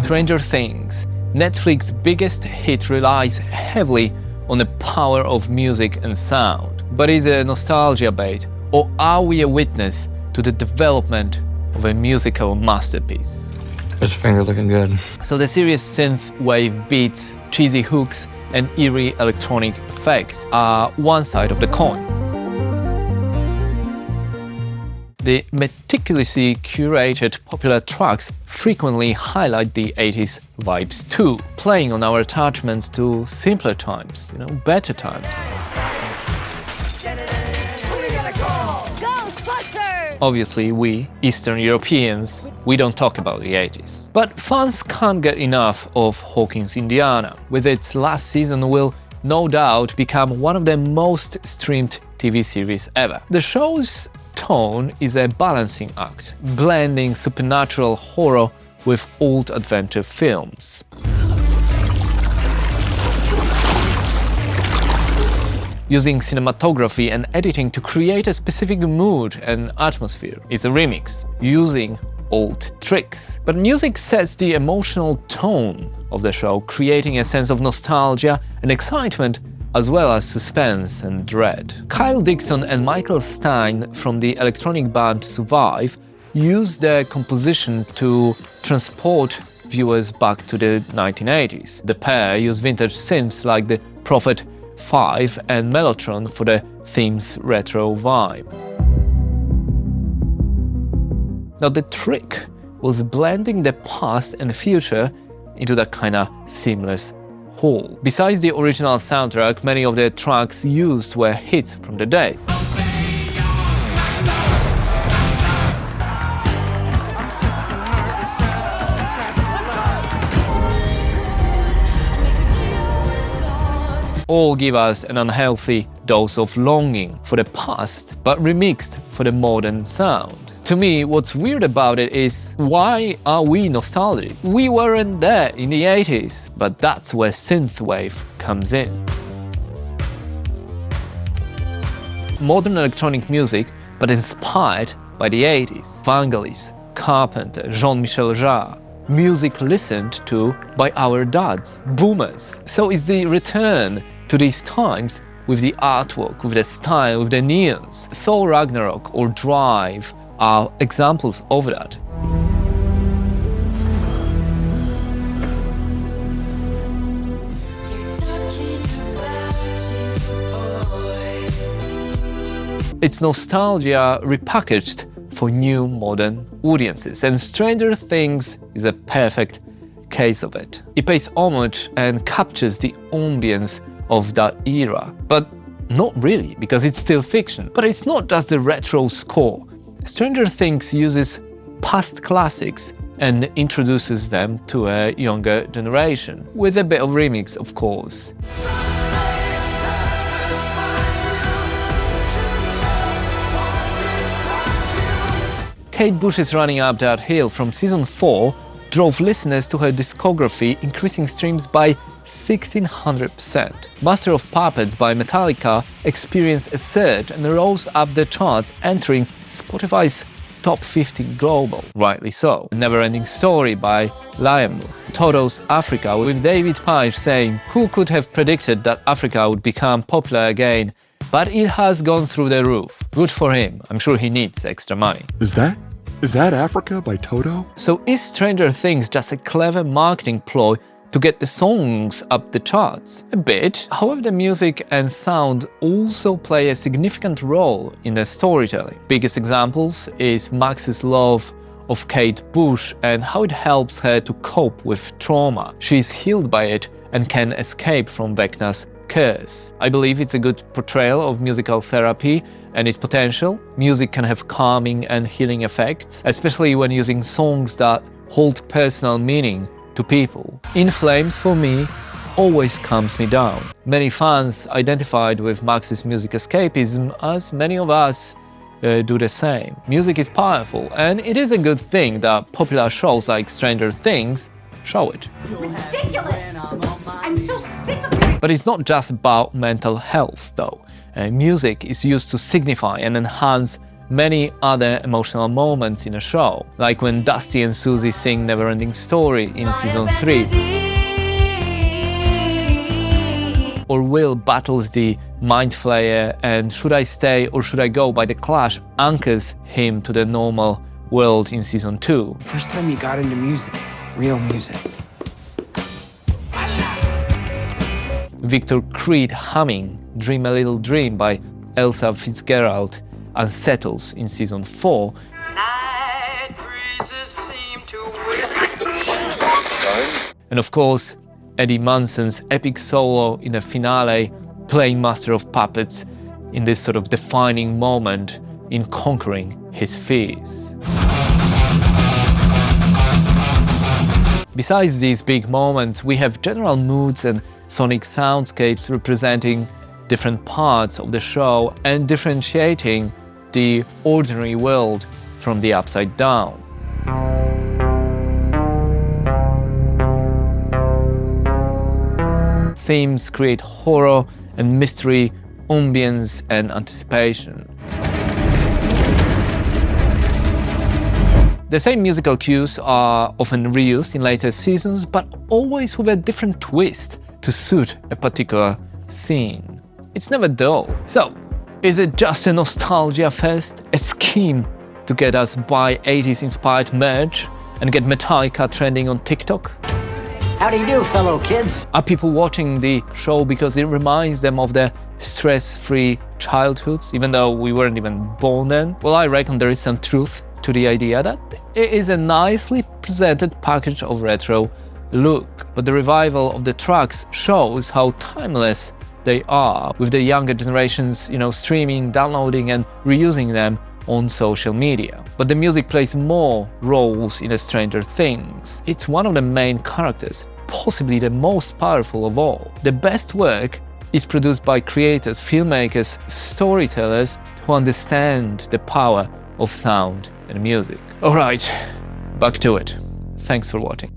Stranger Things, Netflix's biggest hit, relies heavily on the power of music and sound. But is it a nostalgia bait, or are we a witness to the development of a musical masterpiece? There's your finger looking good. So the series synthwave beats, cheesy hooks, and eerie electronic effects are one side of the coin. The meticulously curated popular tracks frequently highlight the 80s vibes too, playing on our attachments to simpler times, better times. Obviously, we, Eastern Europeans, we don't talk about the 80s. But fans can't get enough of Hawkins, Indiana. With its last season will no doubt become one of the most streamed TV series ever. The show's tone is a balancing act, blending supernatural horror with old adventure films. Using cinematography and editing to create a specific mood and atmosphere is a remix, using old tricks. But music sets the emotional tone of the show, creating a sense of nostalgia and excitement, as well as suspense and dread. Kyle Dixon and Michael Stein from the electronic band Survive used their composition to transport viewers back to the 1980s. The pair used vintage synths like the Prophet 5 and Mellotron for the theme's retro vibe. Now the trick was blending the past and future into that kinda seamless whole. Besides the original soundtrack, many of the tracks used were hits from the day. All give us an unhealthy dose of longing for the past, but remixed for the modern sound. To me, what's weird about it is, why are we nostalgic? We weren't there in the 80s, but that's where synthwave comes in. Modern electronic music, but inspired by the 80s. Vangelis, Carpenter, Jean-Michel Jarre. Music listened to by our dads, boomers. So it's the return to these times with the artwork, with the style, with the neons. Thor Ragnarok or Drive are examples of that. It's nostalgia repackaged for new modern audiences, and Stranger Things is a perfect case of it. It pays homage and captures the ambience of that era, but not really, because it's still fiction. But it's not just the retro score. Stranger Things uses past classics and introduces them to a younger generation, with a bit of remix, of course. Kate Bush's Running Up That Hill from season 4 drove listeners to her discography, increasing streams by 1,600%. Master of Puppets by Metallica experienced a surge and rose up the charts, entering Spotify's top 50 global, rightly so. Never-Ending Story by Liam, Toto's Africa, with David Page saying, "Who could have predicted that Africa would become popular again? But it has gone through the roof. Good for him. I'm sure he needs extra money." Is that Africa by Toto? So is Stranger Things just a clever marketing ploy to get the songs up the charts? A bit. However, the music and sound also play a significant role in the storytelling. Biggest examples is Max's love of Kate Bush and how it helps her to cope with trauma. She's healed by it and can escape from Vecna's curse. I believe it's a good portrayal of musical therapy and its potential. Music can have calming and healing effects, especially when using songs that hold personal meaning to people. In Flames, for me, always calms me down. Many fans identified with Max's music escapism, as many of us do the same. Music is powerful, and it is a good thing that popular shows like Stranger Things show it. Ridiculous! I'm so sick of it! But it's not just about mental health, though. Music is used to signify and enhance many other emotional moments in a show, like when Dusty and Susie sing Neverending Story in season 3, or Will battles the Mind Flayer and Should I Stay or Should I Go by The Clash anchors him to the normal world in season 2. First time you got into music, real music. Victor Creed humming Dream a Little Dream by Elsa Fitzgerald unsettles in season 4. Night breezes seem to And of course, Eddie Munson's epic solo in the finale, playing Master of Puppets in this sort of defining moment in conquering his fears. Besides these big moments, we have general moods and sonic soundscapes representing different parts of the show and differentiating the ordinary world from the upside down. Themes create horror and mystery, ambience and anticipation. The same musical cues are often reused in later seasons, but always with a different twist to suit a particular scene. It's never dull. So, is it just a nostalgia fest? A scheme to get us buy 80s inspired merch and get Metallica trending on TikTok? How do you do, fellow kids? Are people watching the show because it reminds them of their stress-free childhoods, even though we weren't even born then? Well, I reckon there is some truth to the idea that it is a nicely presented package of retro look, but the revival of the tracks shows how timeless they are, with the younger generations, streaming, downloading and reusing them on social media. But the music plays more roles in Stranger Things. It's one of the main characters, possibly the most powerful of all. The best work is produced by creators, filmmakers, storytellers who understand the power of sound and music. Alright, back to it. Thanks for watching.